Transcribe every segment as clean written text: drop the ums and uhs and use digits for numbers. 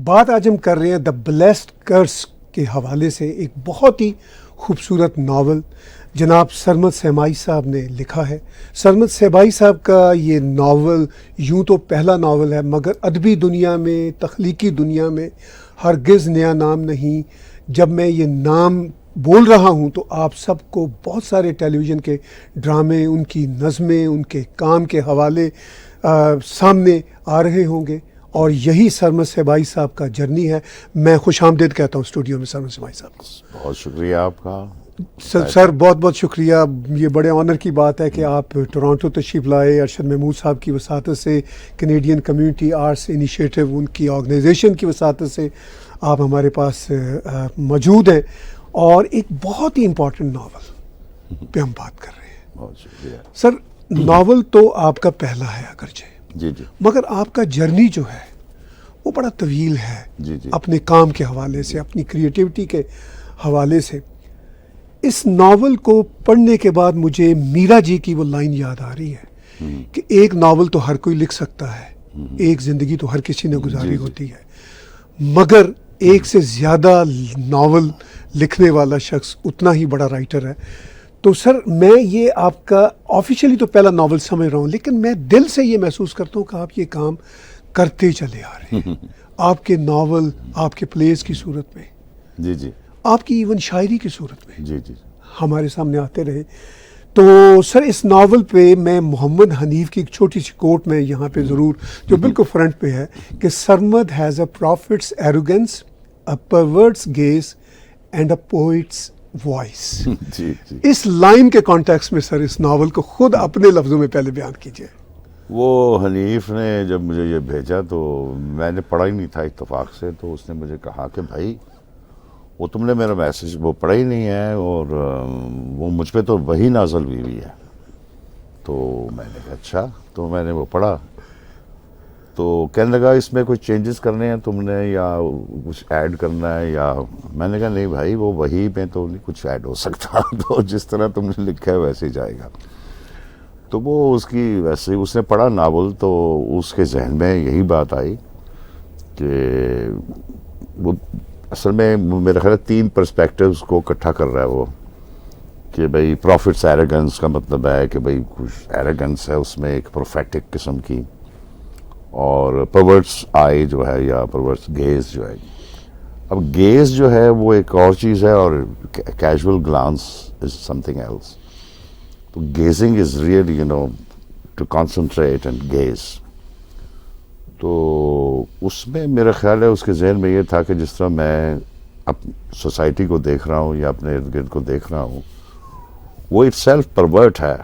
بات آج ہم کر رہے ہیں دا بلیسڈ کرس کے حوالے سے. ایک بہت ہی خوبصورت ناول جناب سرمد سیمائی صاحب نے لکھا ہے. سرمد سیمائی صاحب کا یہ ناول یوں تو پہلا ناول ہے، مگر ادبی دنیا میں، تخلیقی دنیا میں ہرگز نیا نام نہیں. جب میں یہ نام بول رہا ہوں تو آپ سب کو بہت سارے ٹیلی ویژن کے ڈرامے، ان کی نظمیں، ان کے کام کے حوالے سامنے آ رہے ہوں گے، اور یہی سرمد سیمائی صاحب کا جرنی ہے. میں خوش آمدید کہتا ہوں اسٹوڈیو میں سرمد سیمائی صاحب. بہت شکریہ آپ کا سر، بہت بہت شکریہ. یہ بڑے آنر کی بات ہے کہ آپ ٹورانٹو تشریف لائے. ارشد محمود صاحب کی وساطت سے، کینیڈین کمیونٹی آرٹس انیشیٹو، ان کی آرگنائزیشن کی وساطت سے آپ ہمارے پاس موجود ہیں، اور ایک بہت ہی امپورٹنٹ ناول پہ ہم بات کر رہے ہیں. بہت شکریہ سر. ناول تو آپ کا پہلا ہے اگرچہ، جی جی، مگر آپ کا جرنی جو ہے وہ بڑا طویل ہے. جی جی، اپنے کام کے حوالے سے، اپنی کریٹیوٹی کے حوالے سے. اس ناول کو پڑھنے کے بعد مجھے میرا جی کی وہ لائن یاد آ رہی ہے کہ ایک ناول تو ہر کوئی لکھ سکتا ہے، ایک زندگی تو ہر کسی نے گزاری ہوتی ہے، مگر ایک سے زیادہ ناول لکھنے والا شخص اتنا ہی بڑا رائٹر ہے. تو سر، میں یہ آپ کا آفیشیلی تو پہلا ناول سمجھ رہا ہوں، لیکن میں دل سے یہ محسوس کرتا ہوں کہ آپ یہ کام کرتے چلے آ رہے ہیں. آپ کے ناول آپ کے پلیز کی صورت میں، جی جی، آپ کی ایون شاعری کی صورت میں جی جی، ہمارے سامنے آتے رہے. تو سر، اس ناول پہ میں محمد حنیف کی ایک چھوٹی سی کوٹ میں یہاں پہ ضرور، جو بالکل فرنٹ پہ ہے، کہ Sarmad has a prophet's arrogance, a pervert's gaze and a poet's voice. جی جی. اس لائن کے کانٹیکس میں سر اس ناول کو خود اپنے لفظوں میں پہلے بیان کیجیے. وہ حنیف نے جب مجھے یہ بھیجا تو میں نے پڑھا ہی نہیں تھا اتفاق سے، تو اس نے مجھے کہا کہ بھائی وہ تم نے میرا میسج وہ پڑھا ہی نہیں ہے، اور وہ مجھ پہ تو وہی نازل ہوئی ہے. تو میں نے کہا اچھا. تو میں نے وہ پڑھا تو کہنے لگا اس میں کوئی چینجز کرنے ہیں تم نے، یا کچھ ایڈ کرنا ہے، یا میں نے کہا نہیں بھائی، وہ وہی میں تو نہیں کچھ ایڈ ہو سکتا، تو جس طرح تم نے لکھا ہے ویسے ہی جائے گا. تو وہ اس کی ویسے اس نے پڑھا ناول، تو اس کے ذہن میں یہی بات آئی کہ وہ اصل میں میرے خیال 3 پرسپیکٹیوز کو اکٹھا کر رہا ہے وہ، کہ بھئی پروفٹس ایروگنس کا مطلب ہے کہ بھئی کچھ ایروگنس ہے اس میں، ایک پروفیٹک قسم کی، اور پرورٹس آئی جو ہے، یا پرورٹس گیز جو ہے. اب گیز جو ہے وہ ایک اور چیز ہے، اور casual glance is something else. تو gazing is real to concentrate and gaze. تو اس میں میرا خیال ہے اس کے ذہن میں یہ تھا کہ جس طرح میں اب سوسائٹی کو دیکھ رہا ہوں یا اپنے ارد گرد کو دیکھ رہا ہوں، وہ اٹ سیلف پرورٹ ہے،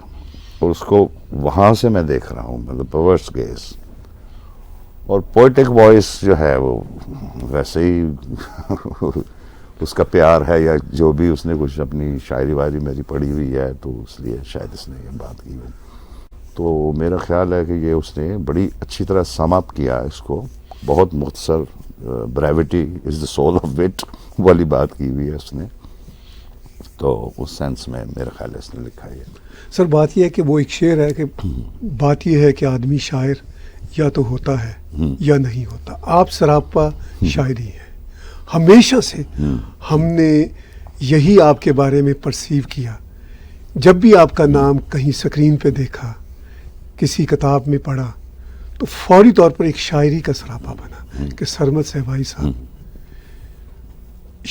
اور اس کو وہاں سے میں دیکھ رہا ہوں، مطلب پرورٹس گیز. اور پوئٹک وائس جو ہے وہ ویسے ہی اس کا پیار ہے، یا جو بھی اس نے کچھ اپنی شاعری وائری میری پڑھی ہوئی ہے، تو اس لیے شاید اس نے یہ بات کی ہو. تو میرا خیال ہے کہ یہ اس نے بڑی اچھی طرح سم اپ کیا اس کو، بہت مختصر، brevity is the soul of what والی بات کی ہوئی ہے اس نے. تو اس سینس میں میرا خیال ہے اس نے لکھا ہے. سر، بات یہ ہے کہ وہ ایک شعر ہے کہ بات یہ ہے کہ آدمی شاعر یا تو ہوتا ہے یا نہیں ہوتا. آپ سراپا شاعری ہیں. ہمیشہ سے ہم نے یہی آپ کے بارے میں پرسیو کیا. جب بھی آپ کا نام کہیں سکرین پہ دیکھا، کسی کتاب میں پڑھا، تو فوری طور پر ایک شاعری کا سراپا بنا کہ سرمد سیمائی صاحب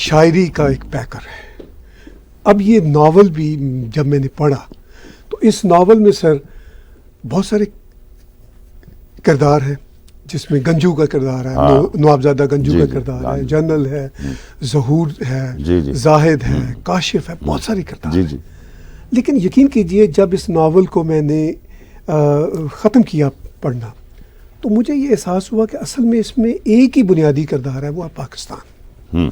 شاعری کا ایک پیکر ہے. اب یہ ناول بھی جب میں نے پڑھا تو اس ناول میں سر بہت سارے کردار ہیں، جس میں گنجو کا کردار ہے، نوابزادہ گنجو کا کردار ہے، جنرل ہے، ظہور ہے، زاہد ہے، کاشف ہے، بہت سارے کردار ہیں. لیکن یقین کیجئے جب اس ناول کو میں نے ختم کیا پڑھنا تو مجھے یہ احساس ہوا کہ اصل میں اس میں ایک ہی بنیادی کردار ہے، وہ ہے پاکستان.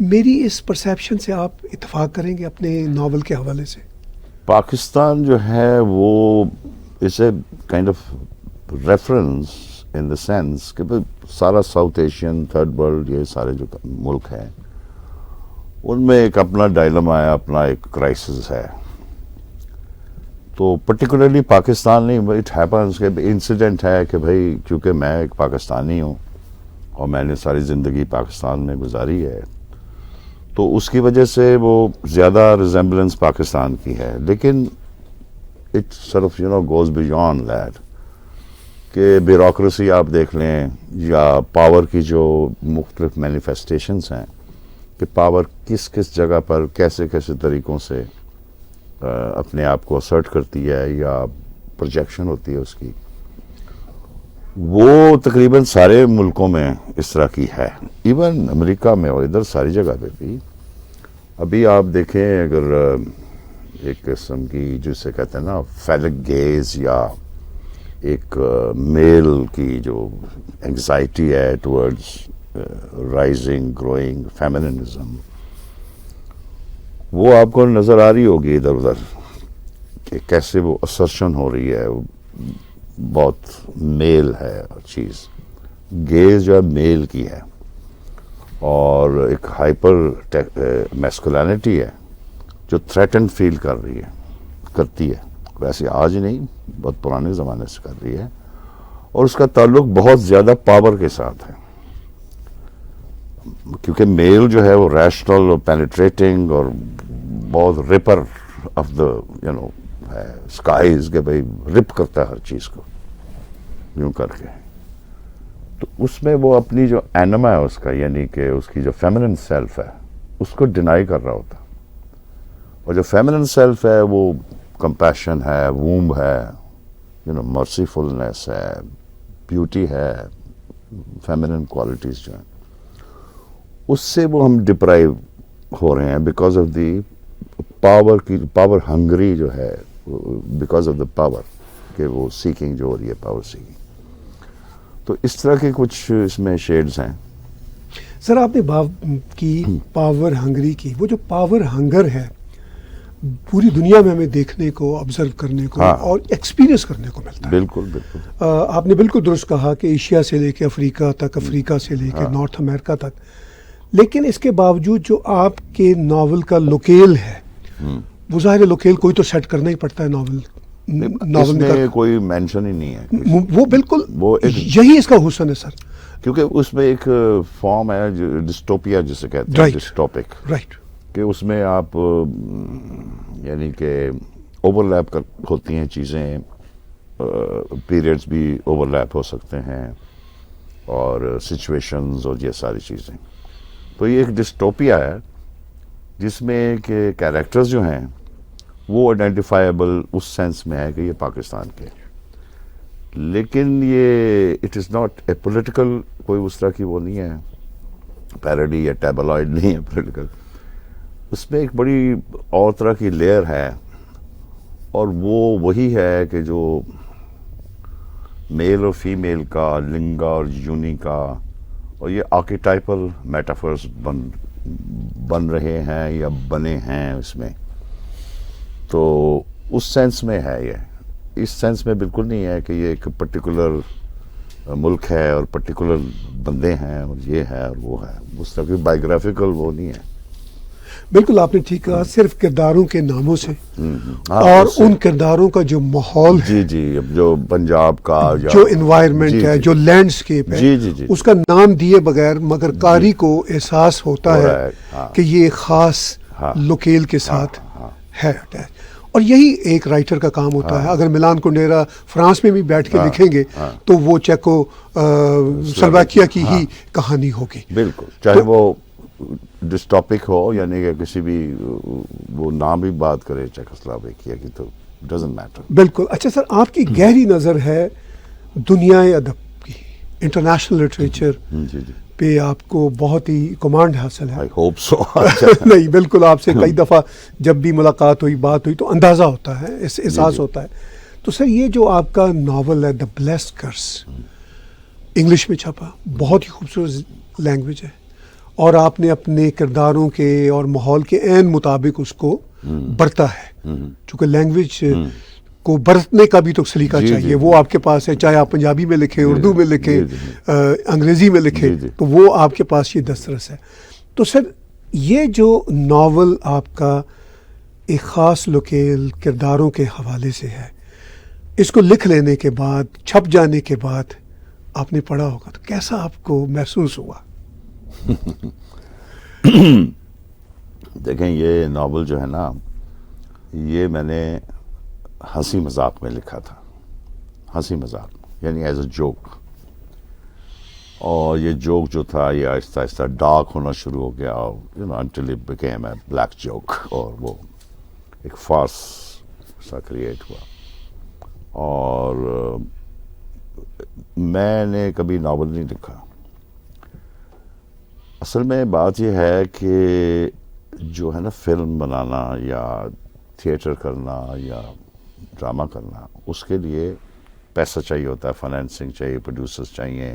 میری اس پرسیپشن سے آپ اتفاق کریں گے اپنے ناول کے حوالے سے؟ پاکستان جو ہے وہ اس a kind of reference in the sense کہ سارا ساؤتھ ایشین، تھرڈ ورلڈ، یہ سارے جو ملک ہیں ان میں ایک اپنا ڈائلما ہے، اپنا ایک کرائسس ہے. تو پرٹیکولرلی پاکستان نہیں، اٹ ہیپنس کہ انسیڈنٹ ہے کہ بھائی چونکہ میں ایک پاکستانی ہوں اور میں نے ساری زندگی پاکستان میں گزاری ہے، تو اس کی وجہ سے وہ زیادہ ریزمبلنس پاکستان کی ہے. لیکن it sort of goes beyond that کہ بیوروکریسی آپ دیکھ لیں یا پاور کی جو مختلف مینیفیسٹیشنز ہیں کہ پاور کس کس جگہ پر کیسے کیسے طریقوں سے اپنے آپ کو اسرٹ کرتی ہے یا پروجیکشن ہوتی ہے اس کی، وہ تقریباً سارے ملکوں میں اس طرح کی ہے. ایون امریکہ میں اور ادھر ساری جگہ پہ بھی. ابھی آپ دیکھیں اگر ایک قسم کی جسے کہتے ہیں نا فیلک گیز یا ایک میل کی جو انگزائٹی ہے ٹورڈز رائزنگ گروئنگ فیمننزم، وہ آپ کو نظر آ رہی ہوگی ادھر ادھر کہ کیسے وہ اسرشن ہو رہی ہے. بہت میل ہے چیز، گیز جو ہے میل کی ہے، اور ایک ہائپر میسکولینٹی ہے جو تھریٹن فیل کرتی ہے. ویسے آج نہیں، بہت پرانے زمانے سے کر رہی ہے، اور اس کا تعلق بہت زیادہ پاور کے ساتھ ہے، کیونکہ میل جو ہے وہ ریشنل اور پینیٹریٹنگ اور بہت ریپر آف دا اسکائز کہ بھائی رپ کرتا ہے ہر چیز کو یوں کر کے. تو اس میں وہ اپنی جو اینما ہے اس کا، یعنی کہ اس کی جو فیمنن سیلف ہے اس کو ڈینائی کر رہا ہوتا. اور جو فیمنن سیلف ہے وہ کمپیشن ہے، وومب ہے، مرسیفلنس ہے، بیوٹی ہے، فیمنن کوالٹیز جو ہیں، اس سے وہ ہم ڈپرائیو ہو رہے ہیں because of the power hungry جو ہے، بیکاز آف دا پاور کہ وہ سیکنگ جو ہو رہی ہے، پاور سیکنگ. تو اس طرح کے کچھ اس میں شیڈز ہیں. سر آپ نے بات کی پاور ہنگری کی، وہ جو پاور ہنگر ہے پوری دنیا میں ہمیں دیکھنے کو، آبزرو کرنے کو اور ایکسپیرینس کرنے کو ملتا ہے. بالکل بالکل آپ نے بالکل درست کہا کہ ایشیا سے لے کے افریقہ تک، افریقہ سے لے کے نارتھ امریکہ تک. لیکن اس کے باوجود جو آپ کے ناول کا لوکیل ہے، وہ ظاہر لوکیل کوئی تو سیٹ کرنا ہی پڑتا ہے. ناول میں کوئی مینشن ہی نہیں ہے. وہ بالکل یہی اس کا حسن ہے سر، کیونکہ اس میں ایک فارم ہے ڈسٹوپیا جسے کہتے ہیں، ڈسٹوپک، رائٹ، کہ اس میں آپ یعنی کہ اوور لیپ ہوتی ہیں چیزیں، پیریڈز بھی اوور لیپ ہو سکتے ہیں اور سچویشنز اور یہ ساری چیزیں. تو یہ ایک ڈسٹوپیا ہے جس میں کہ کیریکٹرز جو ہیں وہ آئیڈینٹیفائیبل اس سینس میں ہے کہ یہ پاکستان کے، لیکن یہ it is not a political, کوئی اس طرح کی وہ نہیں ہے، پیروڈی یا ٹیبلوئڈ نہیں ہے پولیٹیکل. اس میں ایک بڑی اور طرح کی لیئر ہے، اور وہ وہی ہے کہ جو میل اور فیمیل کا، لنگا اور یونی کا، اور یہ آرکیٹائپل میٹافرز بن رہے ہیں یا بنے ہیں اس میں. تو اس سینس میں ہے یہ، اس سینس میں بالکل نہیں ہے کہ یہ ایک پرٹیکولر ملک ہے اور پرٹیکولر بندے ہیں اور یہ ہے اور وہ ہے. اس طرح کی بائیوگرافیکل وہ نہیں ہے. بالکل آپ نے ٹھیک کہا. صرف کرداروں کے ناموں سے اور ان کرداروں کا جو ماحول ہے، جی جو پنجاب کا جو انوائرمنٹ ہے، جو لینڈسکیپ ہے، اس کا نام دیے بغیر مگر قاری کو احساس ہوتا ہے کہ یہ خاص لوکیل کے ساتھ ہے. اور یہی ایک رائٹر کا کام ہوتا ہے. اگر ملان کنڈیرا فرانس میں بھی بیٹھ کے لکھیں گے تو وہ چیکو سلواکیہ کی ہی کہانی ہوگی. بالکل، چاہے وہ ڈسٹاپک ہو، یعنی کہ کسی بھی وہ نام بھی بات کرے چیکوسلواکیہ کی، تو ڈزنٹ میٹر. بالکل. اچھا سر، آپ کی گہری نظر ہے دنیا ادب کی، انٹرنیشنل لٹریچر پہ آپ کو بہت ہی کمانڈ حاصل ہے. I hope so. نہیں بالکل، آپ سے کئی دفعہ جب بھی ملاقات ہوئی، بات ہوئی، تو اندازہ ہوتا ہے، احساس ہوتا ہے. تو سر یہ جو آپ کا ناول ہے دا بلیسڈ کرس، انگلش میں چھپا، بہت ہی خوبصورت لینگویج ہے، اور آپ نے اپنے کرداروں کے اور ماحول کے عین مطابق اس کو برتا ہے. چونکہ لینگویج کو برتنے کا بھی تو سلیقہ چاہیے، وہ آپ کے پاس ہے. چاہے آپ پنجابی میں لکھیں، اردو میں لکھیں، انگریزی میں لکھیں، تو وہ آپ کے پاس یہ دسترس ہے. تو سر یہ جو ناول آپ کا ایک خاص لوکیل کرداروں کے حوالے سے ہے، اس کو لکھ لینے کے بعد، چھپ جانے کے بعد آپ نے پڑھا ہوگا تو کیسا آپ کو محسوس ہوا؟ دیکھیں یہ ناول جو ہے نا یہ میں نے ہنسی مذاق میں لکھا تھا، ہنسی مذاق یعنی ایز اے جوک، اور یہ جوک جو تھا یہ آہستہ آہستہ ڈارک ہونا شروع ہو گیا، until it became a black joke، اور وہ ایک فارس سا کریٹ ہوا. اور میں نے کبھی ناول نہیں لکھا. اصل میں بات یہ ہے کہ جو ہے نا فلم بنانا یا تھیٹر کرنا یا ڈرامہ کرنا، اس کے لیے پیسہ چاہیے ہوتا ہے، فائنینسنگ چاہیے، پروڈیوسرز چاہیے،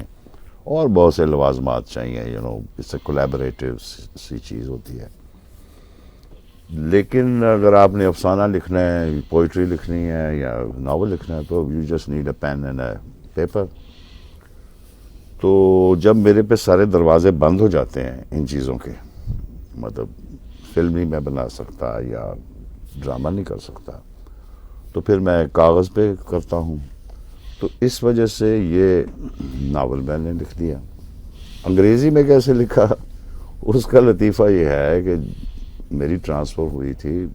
اور بہت سے لوازمات چاہیے. اس سے کولیبریٹو سی چیز ہوتی ہے. لیکن اگر آپ نے افسانہ لکھنا ہے، پوئٹری لکھنی ہے یا ناول لکھنا ہے تو you just need a pen and a paper. تو جب میرے پہ سارے دروازے بند ہو جاتے ہیں ان چیزوں کے، مطلب فلم نہیں میں بنا سکتا یا ڈرامہ نہیں کر سکتا، تو پھر میں کاغذ پہ کرتا ہوں. تو اس وجہ سے یہ ناول میں نے لکھ دیا. انگریزی میں کیسے لکھا، اس کا لطیفہ یہ ہے کہ میری ٹرانسفر ہوئی تھی،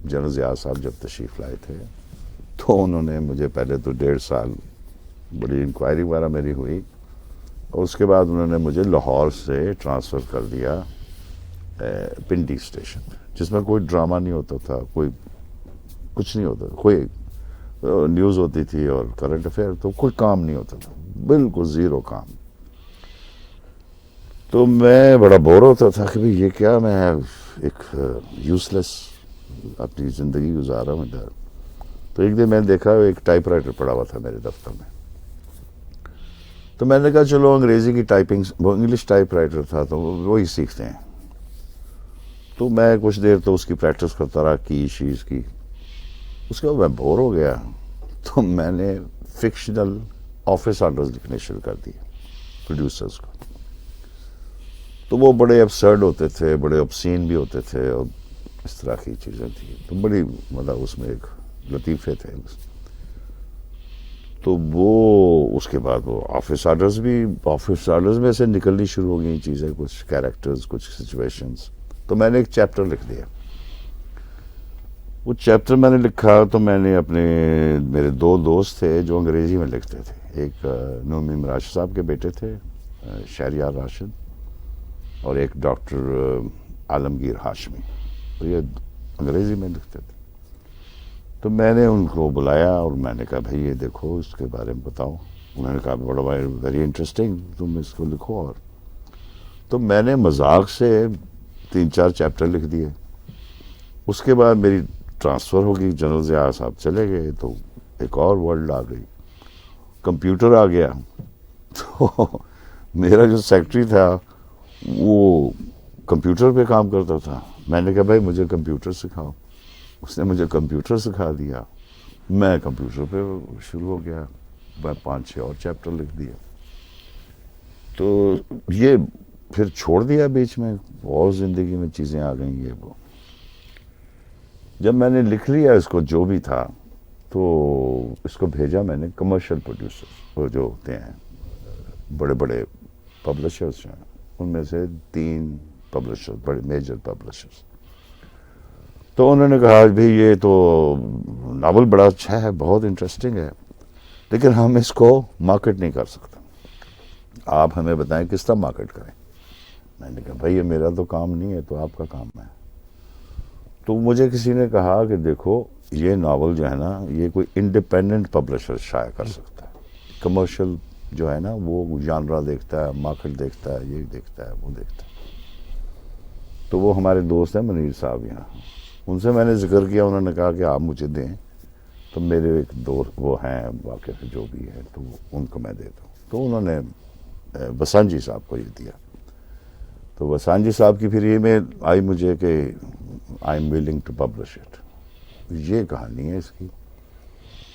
جنرل ضیاء صاحب جب تشریف لائے تھے تو انہوں نے مجھے پہلے تو 1.5 سال بڑی انکوائری وغیرہ میری ہوئی، اور اس کے بعد انہوں نے مجھے لاہور سے ٹرانسفر کر دیا پنڈی اسٹیشن، جس میں کوئی ڈرامہ نہیں ہوتا تھا، کوئی کچھ نہیں ہوتا، کوئی نیوز ہوتی تھی اور کرنٹ افیئر، تو کوئی کام نہیں ہوتا تھا، بالکل زیرو کام. تو میں بڑا بور ہوتا تھا کہ بھئی یہ کیا، میں ایک یوز لیس اپنی زندگی گزار رہا ہوں ادھر. تو ایک دن میں نے دیکھا ایک ٹائپ رائٹر پڑا ہوا تھا میرے دفتر میں، تو میں نے کہا چلو انگریزی کی ٹائپنگ، وہ انگلش ٹائپ رائٹر تھا تو وہی سیکھتے ہیں. تو میں کچھ دیر تو اس کی پریکٹس کرتا رہا، کی شیز کی. اس کے بعد میں بور ہو گیا تو میں نے فکشنل آفس آرڈرز لکھنے شروع کر دیے پروڈیوسرز کو. تو وہ بڑے ابسرڈ ہوتے تھے، بڑے obscene بھی ہوتے تھے، اور اس طرح کی چیزیں تھیں. تو بڑی مطلب اس میں ایک لطیفے تھے. تو وہ اس کے بعد وہ آفس آرڈرز میں سے نکلنی شروع ہو گئی چیزیں، کچھ کیریکٹرز، کچھ سچویشنز. تو میں نے ایک چیپٹر لکھ دیا. وہ چیپٹر میں نے لکھا تو میں نے میرے 2 دوست تھے جو انگریزی میں لکھتے تھے. ایک نعیم راشد صاحب کے بیٹے تھے شہریار راشد، اور ایک ڈاکٹر عالمگیر ہاشمی، تو یہ انگریزی میں لکھتے تھے. تو میں نے ان کو بلایا اور میں نے کہا بھائی یہ دیکھو اس کے بارے میں بتاؤ. انہوں نے کہا بڑا ویری انٹرسٹنگ، تم اس کو لکھو. اور تو میں نے مذاق سے 3-4 چیپٹر لکھ دیے. اس کے بعد میری ٹرانسفر ہو گئی، جنرل ضیاء صاحب چلے گئے تو ایک اور ورلڈ آ گئی، کمپیوٹر آ گیا. تو میرا جو سیکرٹری تھا وہ کمپیوٹر پہ کام کرتا تھا. میں نے کہا بھائی مجھے کمپیوٹر سکھاؤ. اس نے مجھے کمپیوٹر سکھا دیا. میں کمپیوٹر پہ شروع ہو گیا، میں 5-6 اور چیپٹر لکھ دیا. تو یہ پھر چھوڑ دیا بیچ میں، اور زندگی میں چیزیں آ گئیں یہ وہ. جب میں نے لکھ لیا اس کو جو بھی تھا تو اس کو بھیجا میں نے کمرشل پروڈیوسر، وہ جو ہوتے ہیں بڑے بڑے پبلشرز ہیں، ان میں سے 3 پبلشر، بڑے میجر پبلشرز. تو انہوں نے کہا بھئی یہ تو ناول بڑا اچھا ہے، بہت انٹرسٹنگ ہے، لیکن ہم اس کو مارکیٹ نہیں کر سکتے، آپ ہمیں بتائیں کس طرح مارکیٹ کریں. میں نے کہا بھئی یہ میرا تو کام نہیں ہے، تو آپ کا کام ہے. تو مجھے کسی نے کہا کہ دیکھو یہ ناول جو ہے نا یہ کوئی انڈیپینڈنٹ پبلشر شائع کر سکتا ہے، کمرشل جو ہے نا وہ جانرا دیکھتا ہے، مارکیٹ دیکھتا ہے، یہ دیکھتا ہے، وہ دیکھتا ہے. تو وہ ہمارے دوست ہیں منیر صاحب یہاں، ان سے میں نے ذکر کیا. انہوں نے کہا کہ آپ مجھے دیں. تو میرے ایک دوست وہ ہیں واقف جو بھی ہے، تو ان کو میں دیتا ہوں. تو انہوں نے بسانجی صاحب کو یہ دیا. تو بسانجی صاحب کی پھر یہ میں آئی مجھے کہ I am willing to publish it. یہ کہانی ہے اس کی.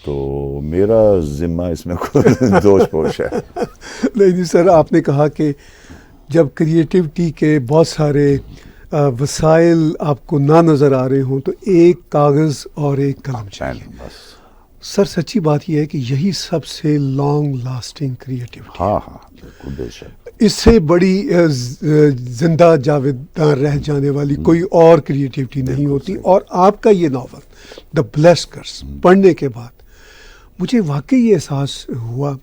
تو میرا ذمہ اس میں دوش پوش ہے. نہیں سر، آپ نے کہا کہ جب کریٹیوٹی کے بہت سارے وسائل آپ کو نہ نظر آ رہے ہوں تو ایک کاغذ اور ایک قلم چاہیے. بس سر سچی بات یہ ہے کہ یہی سب سے لانگ لاسٹنگ کریٹیوٹی، ہاں ہاں بالکل بے شک. اس سے بڑی زندہ جاویدان رہ جانے والی کوئی اور کریٹیوٹی نہیں ہوتی. اور آپ کا یہ ناول دا بلیسڈ کرس پڑھنے کے بعد مجھے واقعی یہ احساس ہوا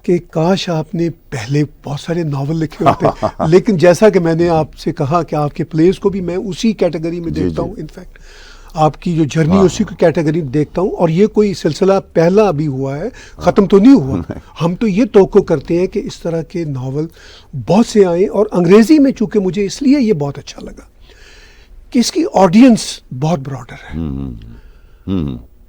کہ کاش آپ نے پہلے بہت سارے ناول لکھے ہوتے. لیکن جیسا کہ میں نے آپ سے کہا کہ آپ کے پلیز کو بھی میں اسی کیٹیگری میں دیکھتا ہوں. انفیکٹ آپ کی جو جرنی اسی کو کیٹیگری میں دیکھتا ہوں. اور یہ کوئی سلسلہ پہلا ابھی ہوا ہے، ختم تو نہیں ہوا. ہم تو یہ توقع کرتے ہیں کہ اس طرح کے ناول بہت سے آئیں. اور انگریزی میں چونکہ مجھے اس لیے یہ بہت اچھا لگا کہ اس کی آڈینس بہت براڈر ہے.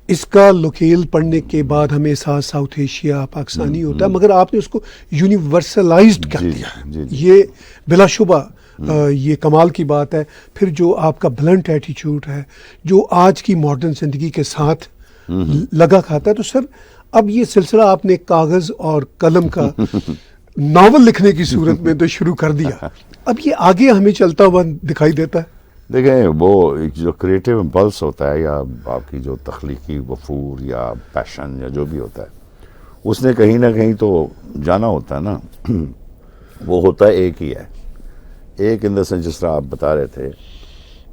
اس کا لوکیل پڑھنے کے بعد ہمیں احساس ساؤتھ ایشیا پاکستانی ہوتا ہے، مگر آپ نے اس کو یونیورسلائزڈ کر دیا. یہ بلا شبہ یہ کمال کی بات ہے. پھر جو آپ کا بلنٹ ایٹیچیوڈ ہے جو آج کی ماڈرن زندگی کے ساتھ لگا کھاتا ہے. تو سر اب یہ سلسلہ آپ نے کاغذ اور قلم کا ناول لکھنے کی صورت میں تو شروع کر دیا، اب یہ آگے ہمیں چلتا ہوا دکھائی دیتا ہے. دیکھیں وہ ایک جو کریٹیو امپلس ہوتا ہے یا آپ کی جو تخلیقی وفور یا پیشن یا جو بھی ہوتا ہے، اس نے کہیں نہ کہیں تو جانا ہوتا ہے نا. وہ ہوتا ہے ایک ہی ہے، ایک ان دا سینس جس طرح آپ بتا رہے تھے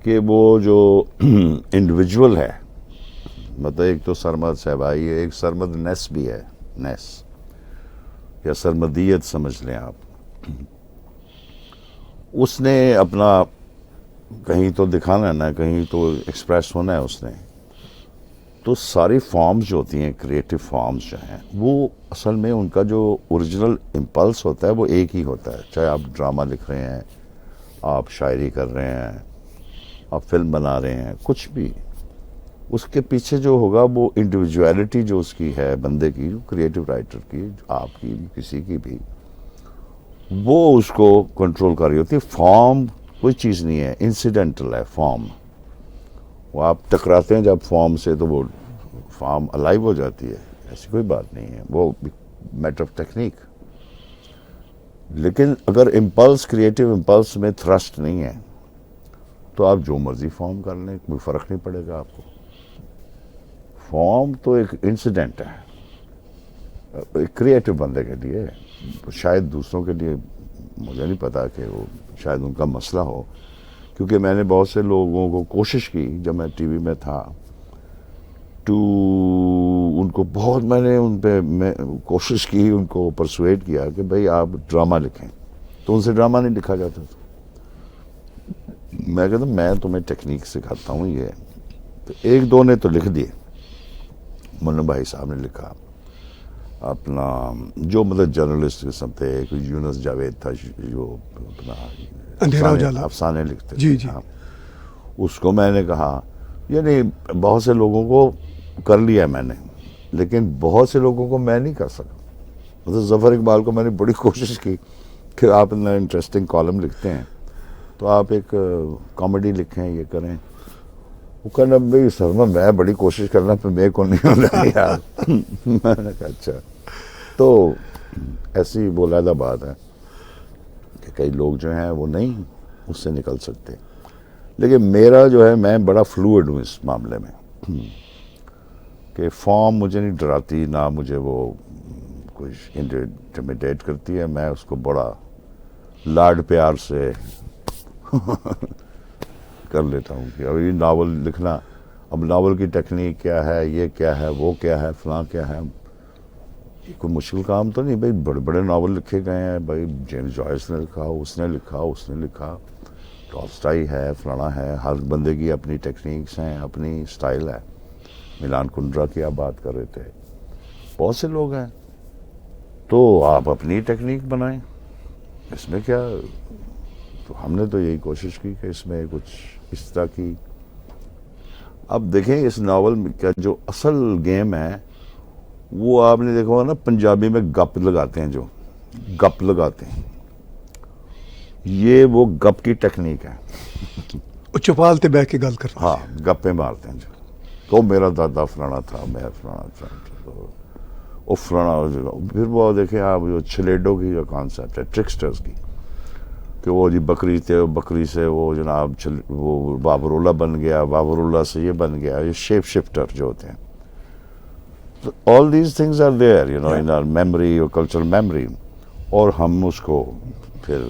کہ وہ جو انڈیویجول ہے، مطلب ایک تو سرمد صاحبائی ہے، ایک سرمد نیس بھی ہے، نیس یا سرمدیت سمجھ لیں آپ. اس نے اپنا کہیں تو دکھانا ہے نا، کہیں تو ایکسپریس ہونا ہے اس نے. تو ساری فارمز جو ہوتی ہیں، کریٹیو فارمز جو ہیں، وہ اصل میں ان کا جو اوریجنل امپلس ہوتا ہے وہ ایک ہی ہوتا ہے. چاہے آپ ڈرامہ لکھ رہے ہیں، آپ شاعری کر رہے ہیں، آپ فلم بنا رہے ہیں، کچھ بھی، اس کے پیچھے جو ہوگا وہ انڈیویجویلٹی جو اس کی ہے بندے کی، کریٹیو رائٹر کی، آپ کی بھی، کسی کی بھی، وہ اس کو کنٹرول کر رہی ہوتی ہے. فارم کوئی چیز نہیں ہے، انسیڈنٹل ہے فارم. وہ آپ ٹکراتے ہیں جب فارم سے تو وہ فارم الائیو ہو جاتی ہے، ایسی کوئی بات نہیں ہے، وہ میٹر آف ٹیکنیک. لیکن اگر امپلس، کریٹیو امپلس میں تھرسٹ نہیں ہے تو آپ جو مرضی فارم کر لیں، کوئی فرق نہیں پڑے گا آپ کو. فارم تو ایک انسیڈنٹ ہے ایک کریٹیو بندے کے لیے. شاید دوسروں کے لیے مجھے نہیں پتا کہ وہ شاید ان کا مسئلہ ہو، کیونکہ میں نے بہت سے لوگوں کو کوشش کی جب میں ٹی وی میں تھا تو ان کو بہت میں نے ان پہ میں کوشش کی، ان کو پرسویٹ کیا کہ بھئی آپ ڈرامہ لکھیں. تو ان سے ڈرامہ نہیں لکھا جاتا تھا. میں کہتا ہوں میں تمہیں ٹیکنیک سکھاتا ہوں. یہ تو ایک دو نے تو لکھ دیے. منا بھائی صاحب نے لکھا اپنا، جو مطلب جرنلسٹ قسم تھے. ایک یونس جاوید تھا جو اپنا افسانے لکھتے تھے. جی. اس کو میں نے کہا، یعنی بہت سے لوگوں کو کر لیا میں نے، لیکن بہت سے لوگوں کو میں نہیں کر سکا. مطلب ظفر اقبال کو میں نے بڑی کوشش کی کہ آپ اتنا انٹرسٹنگ کالم لکھتے ہیں تو آپ ایک کامیڈی لکھیں، یہ کریں. وہ کہنا بھائی سر میں بڑی کوشش کرنا پھر میرے کو نہیں ہو رہا یار. میں نے کہا اچھا. تو ایسی وہ علیحدہ بات ہے کہ کئی لوگ جو ہیں وہ نہیں اس سے نکل سکتے. لیکن میرا جو ہے میں بڑا فلوئڈ ہوں اس معاملے میں کہ فارم مجھے نہیں ڈراتی، نہ مجھے وہ کچھ انٹیمیڈیٹ کرتی ہے. میں اس کو بڑا لاڈ پیار سے کر لیتا ہوں کہ اب یہ ناول لکھنا، اب ناول کی ٹیکنیک کیا ہے، یہ کیا ہے، وہ کیا ہے، فلاں کیا ہے. یہ کوئی مشکل کام تو نہیں بھائی. بڑے بڑے ناول لکھے گئے ہیں بھائی. جیمز جوائس نے لکھا، اس نے لکھا، ٹالسٹائی ہے، فلانا ہے. ہر بندے کی اپنی ٹیکنیکس ہیں، اپنی سٹائل ہے. میلان کنڈرا کی آپ بات کر رہے تھے، بہت سے لوگ ہیں. تو آپ اپنی ٹیکنیک بنائیں، اس میں کیا. تو ہم نے تو یہی کوشش کی کہ اس میں کچھ اس طرح کی. اب دیکھیں اس ناول کا جو اصل گیم ہے وہ آپ نے دیکھا ہوگا نا، پنجابی میں گپ لگاتے ہیں، جو گپ لگاتے ہیں، یہ وہ گپ کی ٹیکنیک ہے. چپالتے بہ کے گل کرتے ہیں. ہاں، گپیں مارتے ہیں. جو تو میرا دادا فلانا تھا، میں فلانا تھا، وہ فلانا. پھر وہ دیکھیں آپ جو چھلیڈوں کی جو کانسیپٹ ہے، ٹرکسٹرز کی، کہ وہ جی بکری تھے، بکری سے وہ جناب وہ بابر اللہ بن گیا، بابر اللہ سے یہ بن گیا. یہ شیپ شفٹر جو ہوتے ہیں all these things are there, you know, in our memory or cultural memory. اور ہم اس کو پھر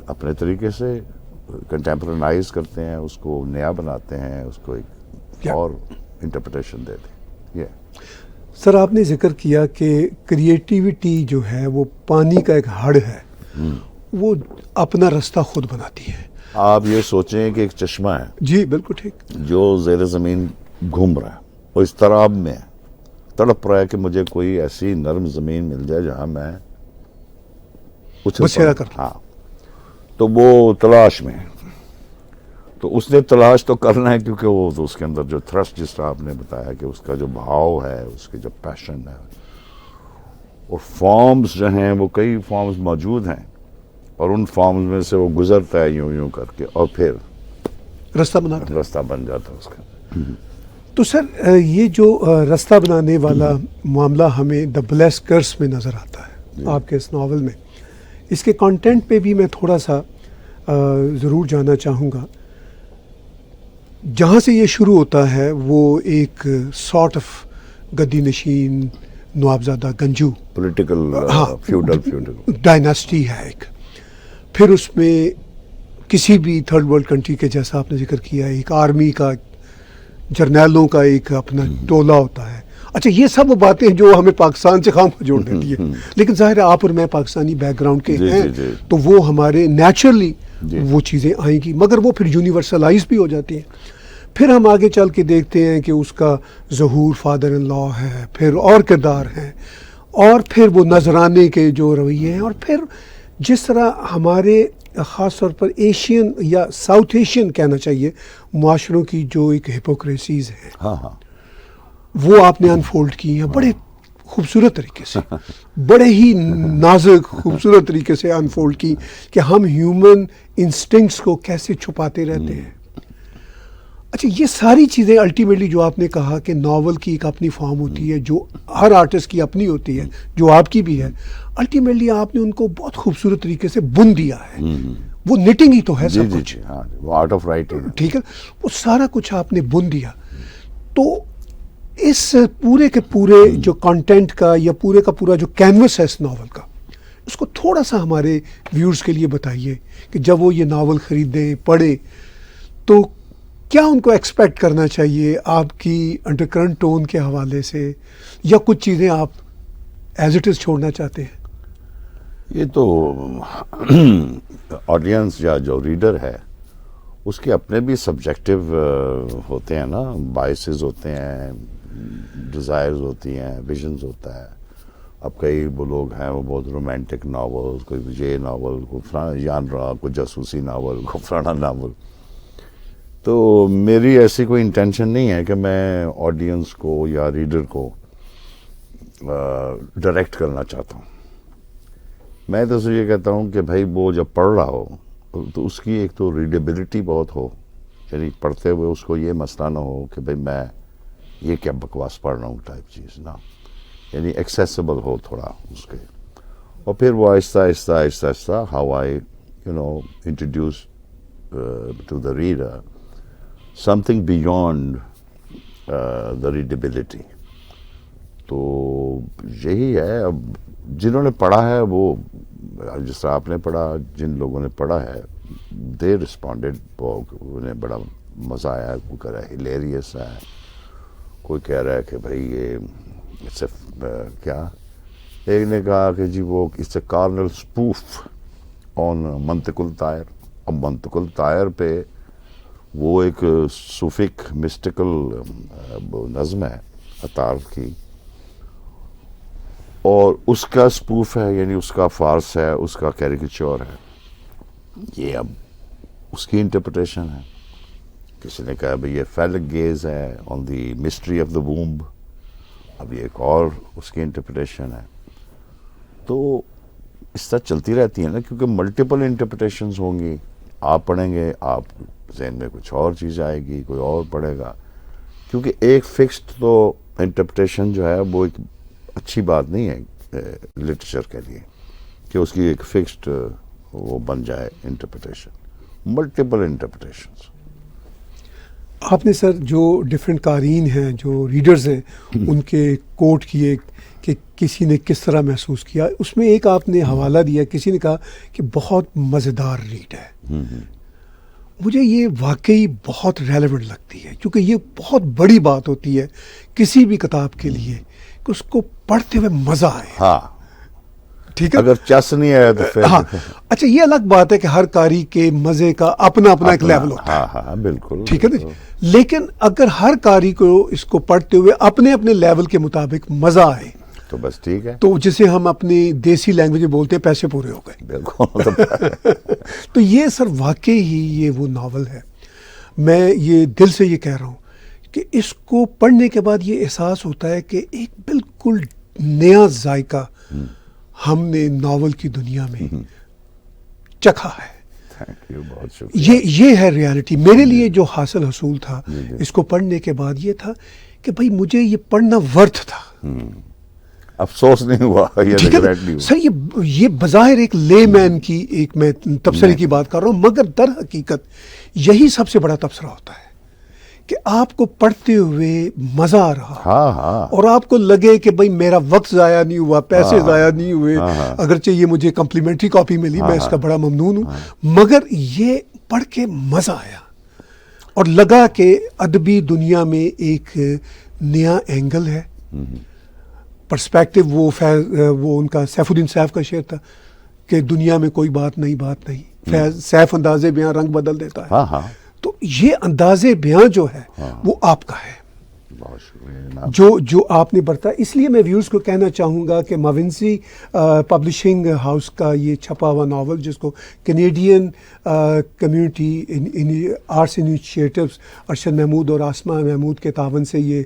اپنے طریقے سے کنٹمپرائز کرتے ہیں, اس کو نیا بناتے ہیں, اس کو ایک اور انٹرپریٹیشن دیتے ہیں. یہ سر آپ نے ذکر کیا کہ کریٹیوٹی جو ہے وہ پانی کا ایک ہڑ ہے, وہ اپنا رستہ خود بناتی ہے. آپ یہ سوچیں کہ ایک چشمہ ہے, جی بالکل ٹھیک, جو زیر زمین گھوم رہا ہے, اور اس طرح میں تڑپ رہا ہے کہ مجھے کوئی ایسی نرم زمین مل جائے جہاں میں بسیرا کر. ہاں, تو وہ تلاش میں ہے. تو اس نے تلاش تو کرنا ہے, کیونکہ وہ تو اس کے اندر جو تھرسٹ, جس طرح آپ نے بتایا کہ اس کا جو بھاؤ ہے, اس کے جو پیشن ہے, اور فارمز جو ہیں وہ کئی فارمز موجود ہیں, اور ان فارمز میں سے وہ گزرتا ہے یوں یوں کر کے, اور پھر رستہ بناتا ہے, راستہ بن جاتا ہے اس کا. تو سر یہ جو رستہ بنانے والا معاملہ ہمیں دا بلیس کرس میں نظر آتا ہے آپ کے اس ناول میں. اس کے کانٹینٹ پہ بھی میں تھوڑا سا ضرور جاننا چاہوں گا. جہاں سے یہ شروع ہوتا ہے وہ ایک سارٹ آف گدی نشین نوابزادہ گنجو پولیٹیکل فیوڈل ڈائناسٹی ہے ایک. پھر اس میں کسی بھی تھرڈ ورلڈ کنٹری کے, جیسا آپ نے ذکر کیا, ایک آرمی کا, جرنیلوں کا ایک اپنا ٹولہ ہوتا ہے. اچھا, یہ سب وہ باتیں جو ہمیں پاکستان سے خام جوڑ دیتی ہے, لیکن ظاہر ہے آپ اور میں پاکستانی بیک گراؤنڈ کے ہیں, تو وہ ہمارے نیچرلی وہ چیزیں آئیں گی, مگر وہ پھر یونیورسلائز بھی ہو جاتی ہیں. پھر ہم آگے چل کے دیکھتے ہیں کہ اس کا ظہور فادر ان لا ہے, پھر اور کردار ہیں, اور پھر وہ نذرانے کے جو رویے ہیں, اور پھر جس طرح ہمارے خاص طور پر ایشین یا ساؤتھ ایشین کہنا چاہیے معاشروں کی جو ایک ہپوکریسیز ہیں, ہاں ہاں, وہ آپ نے انفولڈ کی ہیں بڑے خوبصورت طریقے سے, بڑے ہی نازک خوبصورت طریقے سے انفولڈ کی, کہ ہم ہیومن انسٹنکٹس کو کیسے چھپاتے رہتے ہیں. اچھا, یہ ساری چیزیں الٹیمیٹلی جو آپ نے کہا کہ ناول کی ایک اپنی فارم ہوتی ہے, جو ہر آرٹسٹ کی اپنی ہوتی ہے, جو آپ کی بھی ہے, الٹیمیٹلی آپ نے ان کو بہت خوبصورت طریقے سے بن دیا ہے. وہ نٹنگ ہی تو ہے سب کچھ, وہ آرٹ آف رائٹنگ, ٹھیک ہے, وہ سارا کچھ آپ نے بن دیا. تو اس پورے کے پورے جو کانٹینٹ کا یا پورے کا پورا جو کینوس ہے اس ناول کا, اس کو تھوڑا سا ہمارے ویورز کے لیے بتائیے کہ جب وہ یہ ناول خریدیں, پڑھیں, تو کیا ان کو ایکسپیکٹ کرنا چاہیے آپ کی انڈر کرنٹ ٹون کے حوالے سے, یا کچھ چیزیں آپ ایز اٹ از چھوڑنا چاہتے ہیں؟ یہ تو آڈینس یا جو ریڈر ہے اس کے اپنے بھی سبجیکٹو ہوتے ہیں نا, بائسز ہوتے ہیں, ڈیزائرز ہوتی ہیں, ویژنز ہوتا ہے. اب کئی وہ لوگ ہیں وہ بہت رومانٹک ناول, کوئی یہ ناول, کوئی فلانا جانرا, کوئی جاسوسی ناول, کوئی فلانا ناول. تو میری ایسی کوئی انٹینشن نہیں ہے کہ میں آڈینس کو یا ریڈر کو ڈائریکٹ کرنا چاہتا ہوں. میں تو یہ کہتا ہوں کہ بھائی وہ جب پڑھ رہا ہو تو اس کی ایک تو ریڈیبلٹی بہت ہو, یعنی پڑھتے ہوئے اس کو یہ مسئلہ نہ ہو کہ بھائی میں یہ کیا بکواس پڑھ رہا ہوں ٹائپ چیز نا, یعنی ایکسیسیبل ہو تھوڑا اس کے. اور پھر وہ آہستہ آہستہ آہستہ آہستہ how I introduce to the reader something beyond the readability. تو یہی ہے. اب جنہوں نے پڑھا ہے وہ, جس طرح آپ نے پڑھا, جن لوگوں نے پڑھا ہے they responded, انہیں بڑا مزہ آیا. کوئی کہہ رہا ہے ہلیریس ہے, کوئی کہہ رہا ہے کہ بھائی یہ کیا, ایک نے کہا کہ جی وہ اس کارنل اسپوف آن منطق الطائر. اب منطق الطائر پہ وہ ایک صوفک مسٹیکل نظم ہے عطار کی, اور اس کا اسپوف ہے, یعنی اس کا فارس ہے, اس کا کیریکیچر ہے. یہ اب اس کی انٹرپریٹیشن ہے. کسی نے کہا بھئی یہ فیلک گیز ہے آن دی مسٹری آف دا وومب, اب یہ ایک اور اس کی انٹرپریٹیشن ہے. تو اس طرح چلتی رہتی ہے نا, کیونکہ ملٹیپل انٹرپریٹیشنز ہوں گی. آپ پڑھیں گے, آپ ذہن میں کچھ اور چیز آئے گی, کوئی اور پڑھے گا, کیونکہ ایک فکسڈ تو انٹرپریٹیشن جو ہے وہ ایک اچھی بات نہیں ہے لٹریچر کے لیے, کہ اس کی ایک فکسڈ وہ بن جائے انٹرپریٹیشن. Multiple interpretations. آپ نے سر جو ڈفرینٹ قارئین ہیں جو ریڈرز ہیں ان کے کوٹ کیے کہ کسی نے کس طرح محسوس کیا، اس میں ایک آپ نے حوالہ دیا، کسی نے کہا کہ بہت مزیدار ریڈ ہے. مجھے یہ واقعی بہت ریلیونٹ لگتی ہے کیونکہ یہ بہت بڑی بات ہوتی ہے کسی بھی کتاب کے لیے کہ اس کو پڑھتے ہوئے مزہ آئے. ہاں ٹھیک ہے، اگر چس نہیں آیا تو پھر ہاں اچھا یہ الگ بات ہے کہ ہر قاری کے مزے کا اپنا اپنا ایک لیول ہوتا ہے. ہاں بالکل ٹھیک ہے نا جی، لیکن اگر ہر قاری کو اس کو پڑھتے ہوئے اپنے اپنے لیول کے مطابق مزہ آئے تو بس ٹھیک ہے. تو جسے ہم اپنی دیسی لینگویج میں بولتے ہیں پیسے پورے ہو گئے. بالکل تو یہ سر واقعی ہی یہ وہ ناول ہے. میں یہ دل سے یہ کہہ رہا ہوں کہ اس کو پڑھنے کے بعد یہ احساس ہوتا ہے کہ ایک بالکل نیا ذائقہ ہم نے ناول کی دنیا میں چکھا ہے. تھینک یو، بہت شکریہ. یہ ہے ریالٹی. میرے لیے جو حاصل حصول تھا اس کو پڑھنے کے بعد یہ تھا کہ بھائی مجھے یہ پڑھنا ورتھ تھا. افسوس نہیں ہوا، یہ ٹھیک ہے ریگریٹ نہیں ہوا. سر یہ بظاہر ایک لے مین کی ایک میں تبصرے کی بات کر رہا ہوں، مگر در حقیقت یہی سب سے بڑا تبصرہ ہوتا ہے کہ آپ کو پڑھتے ہوئے مزہ آ رہا ہاں اور آپ کو لگے کہ بھئی میرا وقت ضائع نہیں ہوا، پیسے ضائع نہیں ہوئے. اگرچہ یہ مجھے کمپلیمنٹری کاپی ملی، میں اس کا بڑا ممنون ہوں، مگر یہ پڑھ کے مزہ آیا اور لگا کہ ادبی دنیا میں ایک نیا اینگل ہے. پرسپیکٹو وہ ان کا سیف الدین سیف کا شعر تھا کہ دنیا میں کوئی بات نہیں، سیف انداز بیاں رنگ بدل دیتا ہے. ہاں تو یہ انداز بیاں جو ہے وہ آپ کا ہے، بہت شکریہ. جو آپ نے برتا. اس لیے میں ویورز کو کہنا چاہوں گا کہ ماونسی پبلشنگ ہاؤس کا یہ چھپا ہوا ناول جس کو Canadian community arts initiatives Arshad Mahmood اور آسمہ محمود کے تعاون سے یہ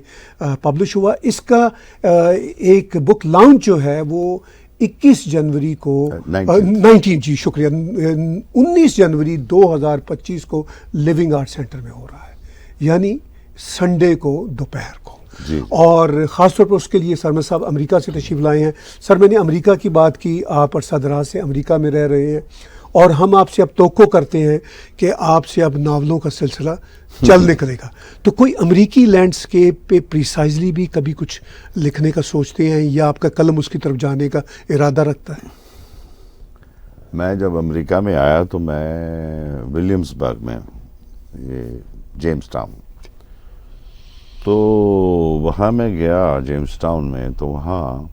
پبلش ہوا، اس کا ایک بک لانچ جو ہے وہ 21 جنوری کو 19 جی شکریہ 19 جنوری 2025 کو لیونگ آرٹ سینٹر میں ہو رہا ہے، یعنی سنڈے کو دوپہر کو. جی. اور خاص طور پر اس کے لیے سرمد صاحب امریکہ سے تشریف لائے ہیں. سر میں نے امریکہ کی بات کی، آپ عرصہ دراز سے امریکہ میں رہ رہے ہیں اور ہم آپ سے اب توقع کرتے ہیں کہ آپ سے اب ناولوں کا سلسلہ چل نکلے گا. تو کوئی امریکی لینڈسکیپ پہ پریسائزلی بھی کبھی کچھ لکھنے کا سوچتے ہیں یا آپ کا قلم اس کی طرف جانے کا ارادہ رکھتا ہے؟ میں جب امریکہ میں آیا تو میں ولیمز برگ میں، یہ جیمز ٹاؤن، تو وہاں میں گیا جیمز ٹاؤن میں. تو وہاں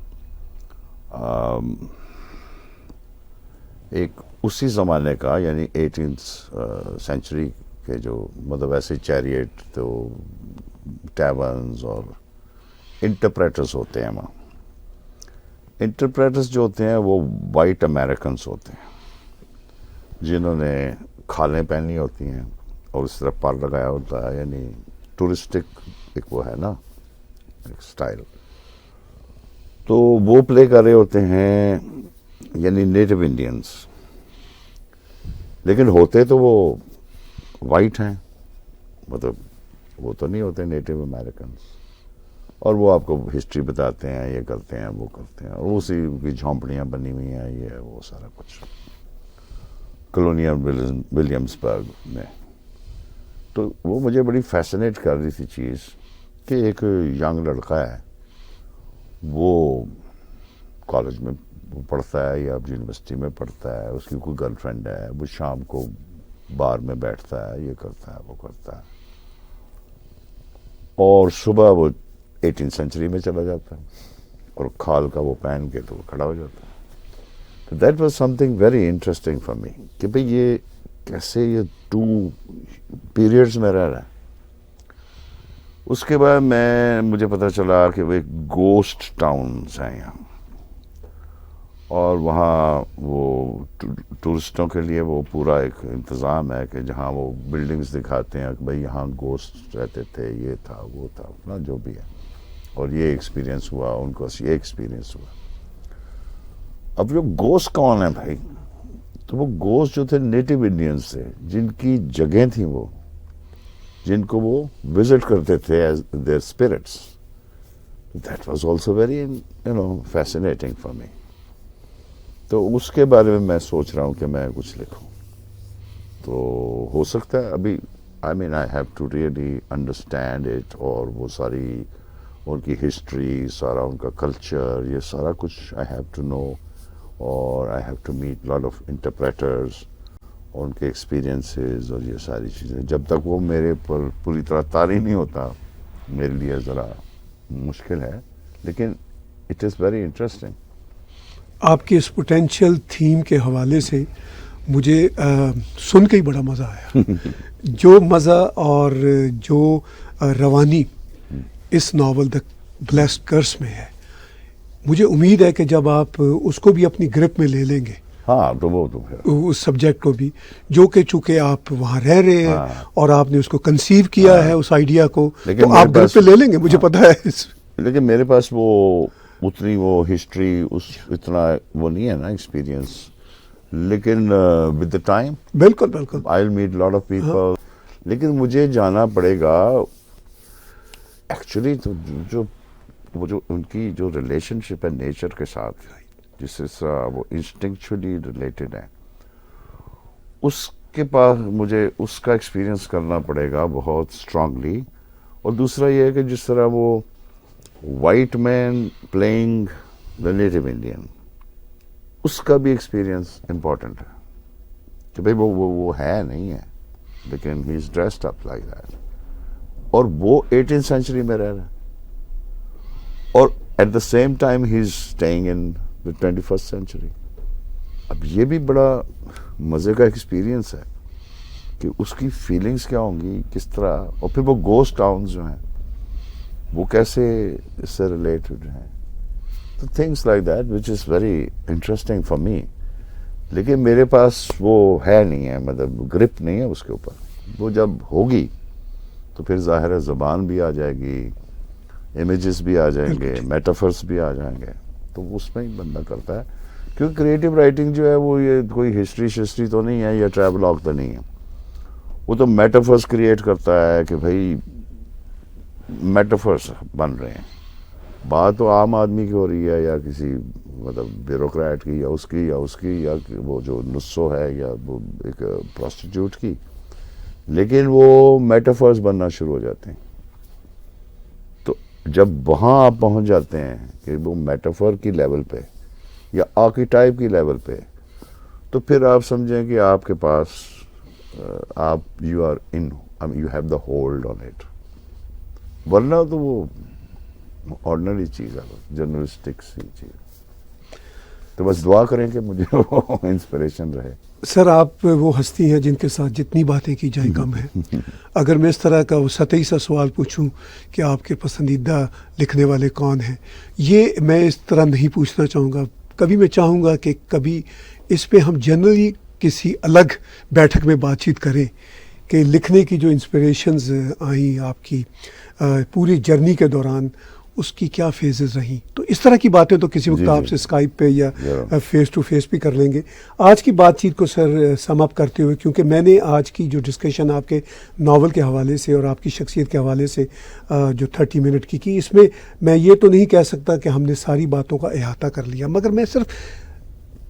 ایک اسی زمانے کا یعنی 18th سینچری کے جو مطلب ایسے چیریٹ تو ٹیورنز اور انٹرپریٹرز ہوتے ہیں. وہاں انٹرپریٹرز جو ہوتے ہیں وہ وائٹ امریکنز ہوتے ہیں جنہوں نے کھالیں پہنی ہوتی ہیں اور اس طرح پر لگایا ہوتا ہے، یعنی ٹورسٹک ایک وہ ہے نا ایک سٹائل. تو وہ پلے کر رہے ہوتے ہیں یعنی نیٹو انڈینز، لیکن ہوتے تو وہ وائٹ ہیں، مطلب وہ تو نہیں ہوتے نیٹو امریکنز. اور وہ آپ کو ہسٹری بتاتے ہیں، یہ کرتے ہیں وہ کرتے ہیں، اور اسی کی جھونپڑیاں بنی ہوئی ہیں، یہ وہ سارا کچھ کلونیل ولیمزبرگ میں. تو وہ مجھے بڑی فیسنیٹ کر رہی تھی چیز کہ ایک ینگ لڑکا ہے، وہ کالج میں پڑھتا ہے یا یونیورسٹی میں پڑھتا ہے، اس کی کوئی گرل فرینڈ ہے، وہ شام کو بار میں بیٹھتا ہے، یہ کرتا ہے وہ کرتا ہے، اور صبح وہ 18 سینچری میں چلا جاتا ہے اور کھال کا وہ پہن کے تو وہ کھڑا ہو جاتا ہے. تو that was some thing very interesting for me کہ بھئی یہ کیسے یہ 2 پیریڈز میں رہ رہا ہے. اس کے بعد مجھے پتہ چلا کہ وہ ایک گوسٹ ٹاؤنز ہیں یہاں، اور وہاں وہ ٹورسٹوں کے لیے وہ پورا ایک انتظام ہے کہ جہاں وہ بلڈنگز دکھاتے ہیں کہ بھئی یہاں گوسٹ رہتے تھے، یہ تھا وہ تھا اپنا جو بھی ہے، اور یہ ایکسپیرینس ہوا ان کو، یہ ایکسپیرینس ہوا. اب جو گوسٹ کون ہے بھائی؟ تو وہ گوسٹ جو تھے نیٹو انڈینز تھے، جن کی جگہیں تھیں وہ، جن کو وہ وزٹ کرتے تھے as their spirits. That was also very fascinating for me. تو اس کے بارے میں سوچ رہا ہوں کہ میں کچھ لکھوں. تو ہو سکتا ہے ابھی I mean, I have to really understand it, اور وہ ساری ان کی ہسٹری, سارا ان کا کلچر, یہ سارا کچھ I have to know, اور I have to meet lot of interpreters, اور ان کے ایکسپیرینسز اور یہ ساری چیزیں. جب تک وہ میرے پر پوری طرح طاری نہیں ہوتا, میرے لیے ذرا مشکل ہے, لیکن اٹ از ویری انٹرسٹنگ. آپ کے اس پوٹینشیل تھیم کے حوالے سے مجھے سن کے ہی بڑا مزہ آیا. جو مزہ اور جو روانی اس ناول دا بلیسڈ کرس میں ہے, مجھے امید ہے کہ جب آپ اس کو بھی اپنی گرپ میں لے لیں گے, ہاں تو وہ تو پھر اس سبجیکٹ کو بھی, جو کہ چونکہ آپ وہاں رہ رہے ہیں ہاں. اور آپ نے اس کو کنسیو کیا ہے اس آئیڈیا کو, لیکن تو میرے آپ گرپ پاس- پہ لے لیں گے, مجھے پتا ہے. لیکن میرے پاس وہ اتنی وہ ہسٹری, اس اتنا وہ نہیں ہے نا ایکسپیرینس, لیکن ود دا ٹائم بالکل بالکل. I will meet lot of people. لیکن مجھے جانا پڑے گا ایکچولی تو جو وہ جو ان کی جو ریلیشن شپ ہے نیچر کے ساتھ, جس طرح وہ انسٹنکچولی ریلیٹڈ ہے, اس کے پاس مجھے اس کا ایکسپیرینس کرنا پڑے گا بہت اسٹرانگلی. اور دوسرا یہ ہے کہ جس طرح وہ white man playing the native Indian, اس کا بھی ایکسپیرینس امپورٹنٹ ہے کہ بھائی وہ ہے نہیں ہے, لیکن he is dressed up like that, اور وہ 18th سینچری میں رہ رہا ہے, اور at the same time he is staying in the 21st century. اب یہ بھی بڑا مزے کا ایکسپیرینس ہے کہ اس کی فیلنگس کیا ہوں گی, کس طرح, اور پھر وہ گھوسٹ ٹاؤنز جو ہیں وہ کیسے اس سے ریلیٹڈ ہیں, تو things like that which is very interesting for me. لیکن میرے پاس وہ ہے نہیں ہے, مطلب گرپ نہیں ہے اس کے اوپر. وہ جب ہوگی تو پھر ظاہر ہے زبان بھی آ جائے گی, امیجز بھی آ جائیں گے, میٹافرس بھی آ جائیں گے, تو اس میں ہی بندہ کرتا ہے. کیونکہ کریٹو رائٹنگ جو ہے وہ یہ کوئی ہسٹری تو نہیں ہے یا ٹریولاگ تو نہیں ہے, وہ تو میٹافرس کریٹ کرتا ہے کہ بھائی میٹافرس بن رہے ہیں. بات تو عام آدمی کی ہو رہی ہے یا کسی مطلب بیوروکریٹ کی یا اس کی یا وہ جو نسو ہے یا وہ ایک پروسٹیٹیوٹ کی, لیکن وہ میٹافرس بننا شروع ہو جاتے ہیں. تو جب وہاں آپ پہنچ جاتے ہیں کہ وہ میٹافر کی لیول پہ یا آرکیٹائپ کی لیول پہ, تو پھر آپ سمجھیں کہ آپ کے پاس آپ you have the hold on it. ورنہ تو وہ آرڈنری چیز ہے, جرنلسٹک سی چیز. تو بس دعا کریں کہ مجھے وہ انسپریشن رہے. سر آپ وہ ہستی ہیں جن کے ساتھ جتنی باتیں کی جائیں کم ہیں. اگر میں اس طرح کا وہ سطحی سا سوال پوچھوں کہ آپ کے پسندیدہ لکھنے والے کون ہیں, یہ میں اس طرح نہیں پوچھنا چاہوں گا. کبھی میں چاہوں گا کہ کبھی اس پہ ہم جنرلی کسی الگ بیٹھک میں بات چیت کریں کہ لکھنے کی جو انسپریشنز آئیں آپ کی پوری جرنی کے دوران, اس کی کیا فیزز رہیں. تو اس طرح کی باتیں تو کسی وقت آپ سے اسکائپ پہ یا فیس ٹو فیس بھی کر لیں گے. آج کی بات چیت کو سر سم اپ کرتے ہوئے, کیونکہ میں نے آج کی جو ڈسکشن آپ کے ناول کے حوالے سے اور آپ کی شخصیت کے حوالے سے جو 30 منٹ کی, اس میں یہ تو نہیں کہہ سکتا کہ ہم نے ساری باتوں کا احاطہ کر لیا, مگر میں صرف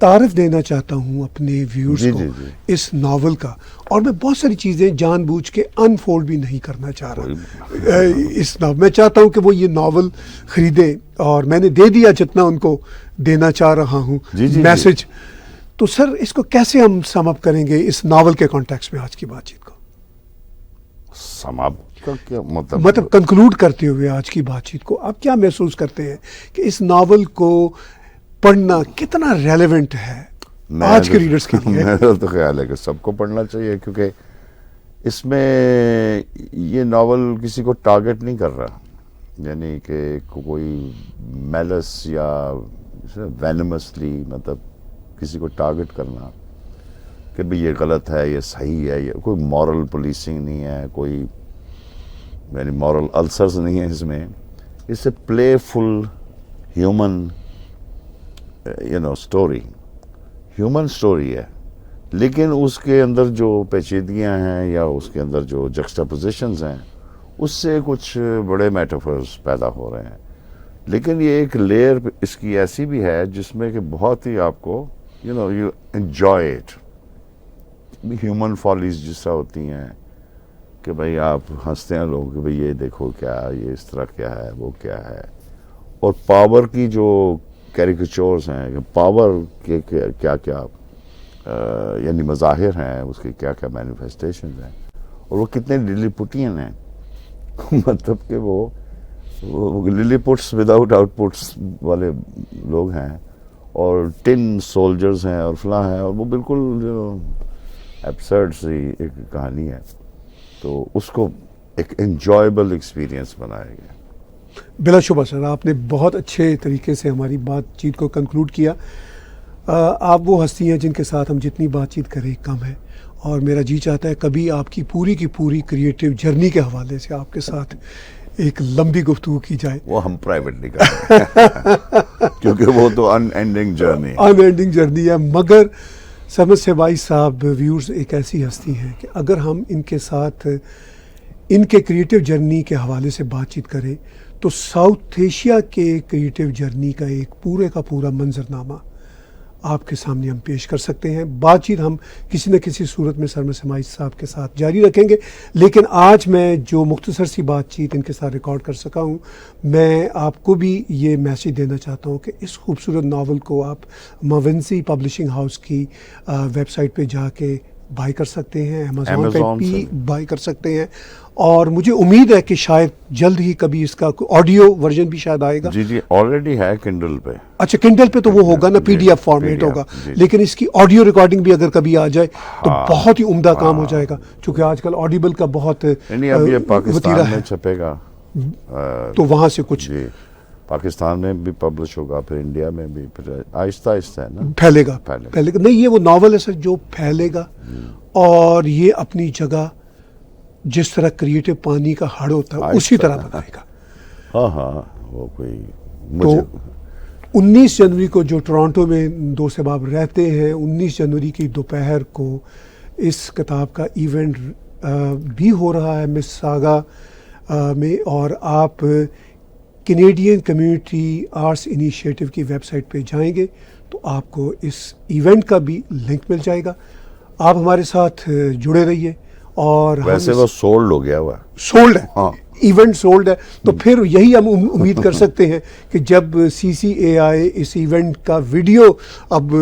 تعارف دینا چاہتا ہوں اپنے ویورز کو اس ناول کا. اور میں بہت ساری چیزیں جان بوجھ کے انفولڈ بھی نہیں کرنا چاہ رہا اس ناول. میں چاہتا ہوں کہ وہ یہ ناول خریدیں, اور میں نے دے دیا جتنا ان کو دینا چاہ رہا ہوں میسج. تو سر اس کو کیسے ہم سم اپ کریں گے اس ناول کے کانٹیکس میں آج کی بات چیت کو؟ سم اپ کا کیا مطلب کنکلوڈ کرتے ہوئے آج کی بات چیت کو آپ کیا محسوس کرتے ہیں کہ اس ناول کو پڑھنا کتنا ریلیونٹ ہے آج کے ریڈرز کے لیے؟ میرا تو خیال ہے کہ سب کو پڑھنا چاہیے, کیونکہ اس میں یہ ناول کسی کو ٹارگٹ نہیں کر رہا, یعنی کہ کوئی میلس یا وینمسلی مطلب کسی کو ٹارگٹ کرنا کہ بھئی یہ غلط ہے یہ صحیح ہے, یہ کوئی مورل پولیسنگ نہیں ہے, کوئی یعنی مورل السرز نہیں ہے اس میں. اس اے پلے فل ہیومن اسٹوری, ہیومن اسٹوری ہے, لیکن اس کے اندر جو پیچیدگیاں ہیں یا اس کے اندر جو جکسٹاپوزیشنز ہیں اس سے کچھ بڑے میٹافرز پیدا ہو رہے ہیں. لیکن یہ ایک لیئر اس کی ایسی بھی ہے جس میں کہ بہت ہی آپ کو یو انجوائے اٹ. ہیومن فالیز جس طرح ہوتی ہیں کہ بھائی آپ ہنستے ہیں لوگ کہ بھئی یہ دیکھو کیا یہ اس طرح کیا ہے وہ کیا ہے، اور پاور کی جو کیریکیچرز ہیں کہ پاور کے کیا کیا یعنی مظاہر ہیں، اس کے کیا کیا مینیفیسٹیشنز ہیں، اور وہ کتنے للی پوٹین ہیں مطلب کہ وہ للی پٹس وداؤٹ آؤٹ پٹس والے لوگ ہیں، اور ٹن سولجرز ہیں اور فلاں ہیں، اور وہ بالکل جو ایبسرڈ سی ایک کہانی ہے، تو اس کو ایک انجوائبل ایکسپیرینس بنایا گیا۔ بلا شبہ سر آپ نے بہت اچھے طریقے سے ہماری بات چیت کو کنکلوڈ کیا۔ آپ وہ ہستی ہیں جن کے ساتھ ہم جتنی بات چیت کریں کم ہے، اور میرا جی چاہتا ہے کبھی آپ کی پوری کریٹیو جرنی کے حوالے سے آپ کے ساتھ ایک لمبی گفتگو کی جائے۔ وہ ہم پرائیویٹلی کریں گے کیونکہ وہ تو ان اینڈنگ جرنی ہے، ان اینڈنگ جرنی ہے، مگر سمجھ سے بھائی صاحب ویورز ایک ایسی ہستی ہیں کہ اگر ہم ان کے ساتھ ان کے کریٹیو جرنی کے حوالے سے بات چیت کریں تو ساؤتھ ایشیا کے کریٹیو جرنی کا ایک پورے کا پورا منظرنامہ آپ کے سامنے ہم پیش کر سکتے ہیں۔ بات چیت ہم کسی نہ کسی صورت میں سرمد سماعی صاحب کے ساتھ جاری رکھیں گے، لیکن آج میں جو مختصر سی بات چیت ان کے ساتھ ریکارڈ کر سکا ہوں، میں آپ کو بھی یہ میسیج دینا چاہتا ہوں کہ اس خوبصورت ناول کو آپ ماونسی پبلشنگ ہاؤس کی ویب سائٹ پہ جا کے بائی کر سکتے ہیں، امیزون پہ Amazon بھی سے بائی کر سکتے ہیں، اور مجھے امید ہے کہ شاید جلد ہی کبھی اس کا آڈیو ورژن بھی شاید آئے گا۔ جی آلریڈی ہے کنڈل پہ۔ اچھا کنڈل پہ تو وہ ہوگا نا، جی، P D F format PDF ہوگا، جی۔ لیکن اس کی آڈیو ریکارڈنگ بھی اگر کبھی آ جائے تو ہاں، بہت ہی عمدہ کام ہو جائے گا، چونکہ آج کل آڈیبل کا بہت نہیں اب یہ پاکستان وتیرہ میں ہے، چھپے گا، تو وہاں سے کچھ جی پاکستان میں بھی پبلش ہوگا، پھر انڈیا میں بھی، پھر آہستہ آہستہ ہے نا پھیلے گا۔ پھیلے گا۔ نہیں یہ وہ ناول ہے سر جو پھیلے گا، اور یہ اپنی جگہ جس طرح کریٹو پانی کا ہڑ ہوتا ہے اسی طرح بنائے گا۔ ہاں وہ کوئی تو مجھے 19 جنوری کو جو ٹورانٹو میں دوست احباب رہتے ہیں، 19 جنوری کی دوپہر کو اس کتاب کا ایونٹ بھی ہو رہا ہے مس ساگا میں، اور آپ کینیڈین کمیونٹی آرٹس انیشیٹو کی ویب سائٹ پہ جائیں گے تو آپ کو اس ایونٹ کا بھی لنک مل جائے گا۔ آپ ہمارے ساتھ جڑے رہیے، اور ویسے وہ سولڈ ہو گیا ہوا ہے، سولڈ ہے، ہاں ایونٹ سولڈ ہے، تو پھر یہی ہم امید کر سکتے ہیں کہ جب سی سی اے آئی اس ایونٹ کا ویڈیو اب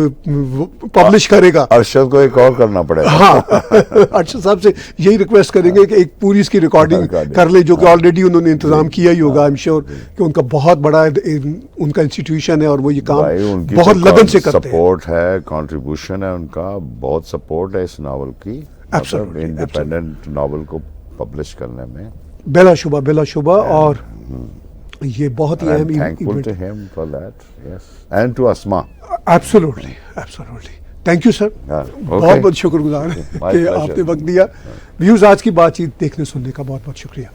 پبلش کرے گا، ارشد کو ایک اور کرنا پڑے گا۔ ہاں ارشد صاحب سے یہی ریکویسٹ کریں گے کہ ایک پوری اس کی ریکارڈنگ کر لیں، جو کہ آلریڈی انہوں نے انتظام کیا ہی ہوگا، ایم شیور کہ ان کا بہت بڑا ان کا انسٹیٹیوشن ہے، اور وہ یہ کام بہت لگن سے کرتے ہیں۔ سپورٹ ہے، کنٹریبیوشن ہے ان کا، بہت سپورٹ ہے اس ناول کی، انڈیپینڈنٹ ناول کو پبلش کرنے میں بلا شبہ، اور یہ بہت ہی اہم thankful to him for that, yes, and to Asma. Absolutely thank you sir, بہت بہت شکر گزار کہ آپ نے وقت دیا۔ ویوز آج کی بات چیت دیکھنے سننے کا بہت بہت شکریہ۔